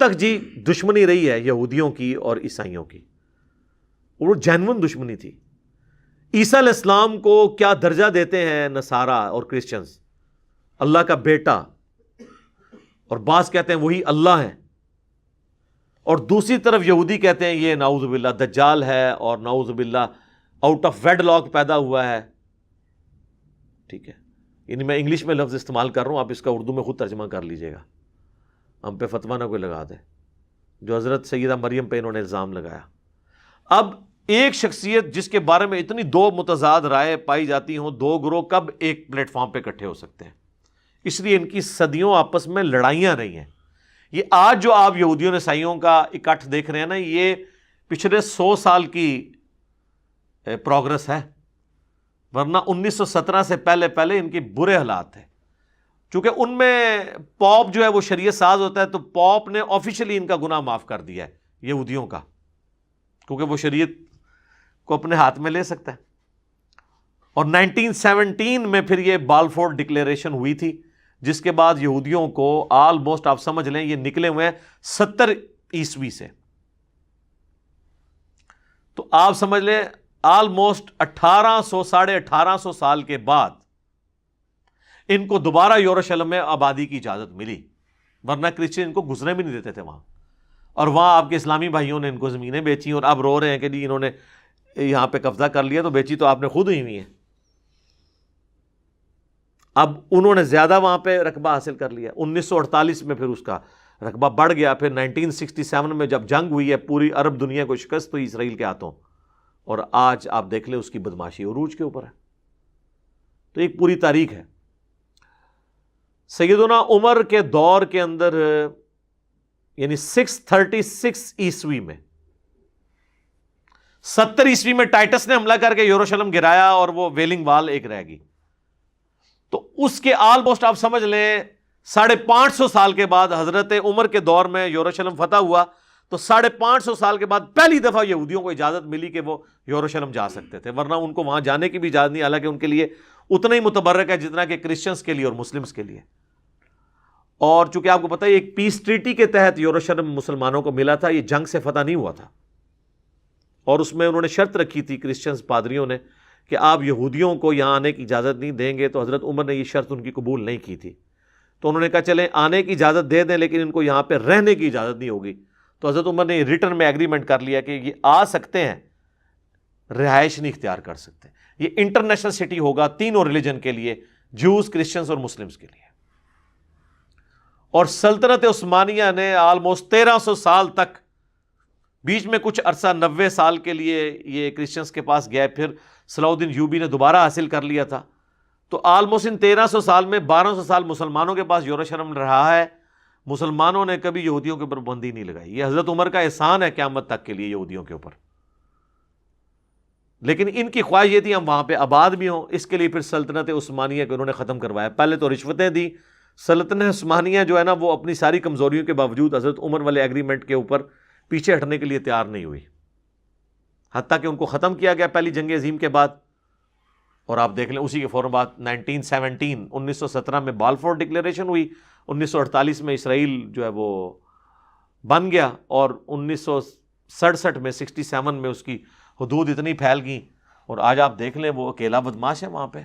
تک جی دشمنی رہی ہے یہودیوں کی اور عیسائیوں کی، اور وہ جینون دشمنی تھی۔ عیسیٰ علیہ السلام کو کیا درجہ دیتے ہیں نصارہ اور کرسچنز؟ اللہ کا بیٹا، اور بعض کہتے ہیں وہی اللہ ہے، اور دوسری طرف یہودی کہتے ہیں یہ نعوذ باللہ دجال ہے اور نعوذ باللہ آؤٹ آف ویڈ لاک پیدا ہوا ہے۔ ٹھیک ہے، یعنی میں انگلش میں لفظ استعمال کر رہا ہوں، آپ اس کا اردو میں خود ترجمہ کر لیجئے گا، ہم پہ فتویٰ نہ کوئی لگا دے، جو حضرت سیدہ مریم پہ انہوں نے الزام لگایا۔ اب ایک شخصیت جس کے بارے میں اتنی دو متضاد رائے پائی جاتی ہوں، دو گروہ کب ایک پلیٹ فارم پہ اکٹھے ہو سکتے ہیں؟ اس لیے ان کی صدیوں آپس میں لڑائیاں رہی ہیں۔ یہ آج جو آپ یہودیوں عیسائیوں کا اکٹھ دیکھ رہے ہیں نا، یہ پچھلے 100 سال کی پروگرس ہے، ورنہ 1917 سے پہلے ان کے برے حالات تھے۔ چونکہ ان میں پوپ جو ہے وہ شریعت ساز ہوتا ہے، تو پوپ نے آفیشلی ان کا گناہ معاف کر دیا ہے یہودیوں کا، کیونکہ وہ شریعت کو اپنے ہاتھ میں لے سکتا ہے۔ اور 1917 میں پھر یہ بالفور ڈکلیریشن ہوئی تھی، جس کے بعد یہودیوں کو آلموسٹ آپ سمجھ لیں یہ نکلے ہوئے ہیں 70 عیسوی سے، تو آپ سمجھ لیں آلموسٹ 1800 ساڑھے 1800 سال کے بعد ان کو دوبارہ یروشلم میں آبادی کی اجازت ملی، ورنہ کرسچن ان کو گزرنے بھی نہیں دیتے تھے وہاں، اور وہاں آپ کے اسلامی بھائیوں نے ان کو زمینیں بیچی اور اب رو رہے ہیں کہ جی انہوں نے یہاں پہ قبضہ کر لیا، تو بیچی تو آپ نے خود ہوئی ہیں۔ اب انہوں نے زیادہ وہاں پہ رقبہ حاصل کر لیا۔ 1948 میں پھر اس کا رقبہ بڑھ گیا، پھر 1967 میں جب جنگ ہوئی ہے پوری عرب دنیا کو شکست ہوئی اسرائیل کے ہاتھوں، اور آج آپ دیکھ لیں اس کی بدماشی عروج کے اوپر ہے۔ تو ایک پوری تاریخ ہے۔ سیدنا عمر کے دور کے اندر یعنی 636 عیسوی میں 70 عیسوی میں ٹائٹس نے حملہ کر کے یروشلم گرایا اور وہ ویلنگ وال ایک رہ گئی، تو اس کے آلموسٹ آپ سمجھ لیں 550 سال کے بعد حضرت عمر کے دور میں یروشلم فتح ہوا، تو 550 سال کے بعد پہلی دفعہ یہودیوں کو اجازت ملی کہ وہ یروشلم جا سکتے تھے، ورنہ ان کو وہاں جانے کی بھی اجازت نہیں، حالانکہ ان کے لیے اتنا ہی متبرک ہے جتنا کہ کرسچنز کے لیے اور مسلمز کے لیے۔ اور چونکہ آپ کو پتہ ہے ایک پیس ٹریٹی کے تحت یروشلم مسلمانوں کو ملا تھا، یہ جنگ سے فتح نہیں ہوا تھا، اور اس میں انہوں نے شرط رکھی تھی کرسچنز پادریوں نے کہ آپ یہودیوں کو یہاں آنے کی اجازت نہیں دیں گے، تو حضرت عمر نے یہ شرط ان کی قبول نہیں کی تھی، تو انہوں نے کہا چلیں آنے کی اجازت دے دیں لیکن ان کو یہاں پہ رہنے کی اجازت نہیں ہوگی، تو حضرت عمر نے ریٹرن میں ایگریمنٹ کر لیا کہ یہ آ سکتے ہیں، رہائش نہیں اختیار کر سکتے، یہ انٹرنیشنل سٹی ہوگا تینوں ریلیجن کے لیے، جوز، کرسچنز اور مسلمز کے لیے۔ اور سلطنت عثمانیہ نے آلموسٹ 1300 سال تک، بیچ میں کچھ عرصہ 90 سال کے لیے یہ کرسچنز کے پاس گئے، پھر صلاح الدین ایوبی نے دوبارہ حاصل کر لیا تھا، تو آلموسٹ ان 1300 سال میں 1200 سال مسلمانوں کے پاس یروشلم رہا ہے۔ مسلمانوں نے کبھی یہودیوں کے اوپر پابندی نہیں لگائی، یہ حضرت عمر کا احسان ہے قیامت تک کے لیے یہودیوں کے اوپر، لیکن ان کی خواہش یہ تھی ہم وہاں پہ آباد بھی ہوں، اس کے لیے پھر سلطنت عثمانیہ کو انہوں نے ختم کروایا۔ پہلے تو رشوتیں دی، سلطنت عثمانیہ جو ہے نا وہ اپنی ساری کمزوریوں کے باوجود حضرت عمر والے ایگریمنٹ کے اوپر پیچھے ہٹنے کے لیے تیار نہیں ہوئی، حتیٰ کہ ان کو ختم کیا گیا پہلی جنگ عظیم کے بعد۔ اور آپ دیکھ لیں اسی کے فوراً بعد 1917 میں بالفور ڈکلیریشن ہوئی، 1948 میں اسرائیل جو ہے وہ بن گیا، اور 1967 میں 67 میں اس کی حدود اتنی پھیل گئیں، اور آج آپ دیکھ لیں وہ اکیلا بدماش ہے وہاں پہ۔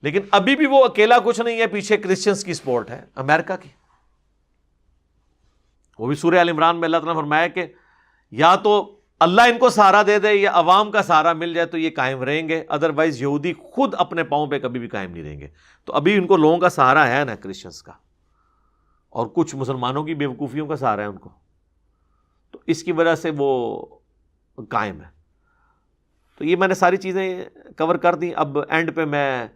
لیکن ابھی بھی وہ اکیلا کچھ نہیں ہے، پیچھے کرسچنز کی سپورٹ ہے، امریکہ کی۔ وہ بھی سورہ آل عمران میں اللہ تعالیٰ نے فرمایا کہ یا تو اللہ ان کو سہارا دے دے یا عوام کا سہارا مل جائے تو یہ قائم رہیں گے، ادروائز یہودی خود اپنے پاؤں پہ کبھی بھی قائم نہیں رہیں گے۔ تو ابھی ان کو لوگوں کا سہارا ہے نا کرسچنز کا، اور کچھ مسلمانوں کی بیوقوفیوں کا سہارا ہے ان کو، تو اس کی وجہ سے وہ قائم ہے۔ تو یہ میں نے ساری چیزیں کور کر دیں۔ اب اینڈ پہ میں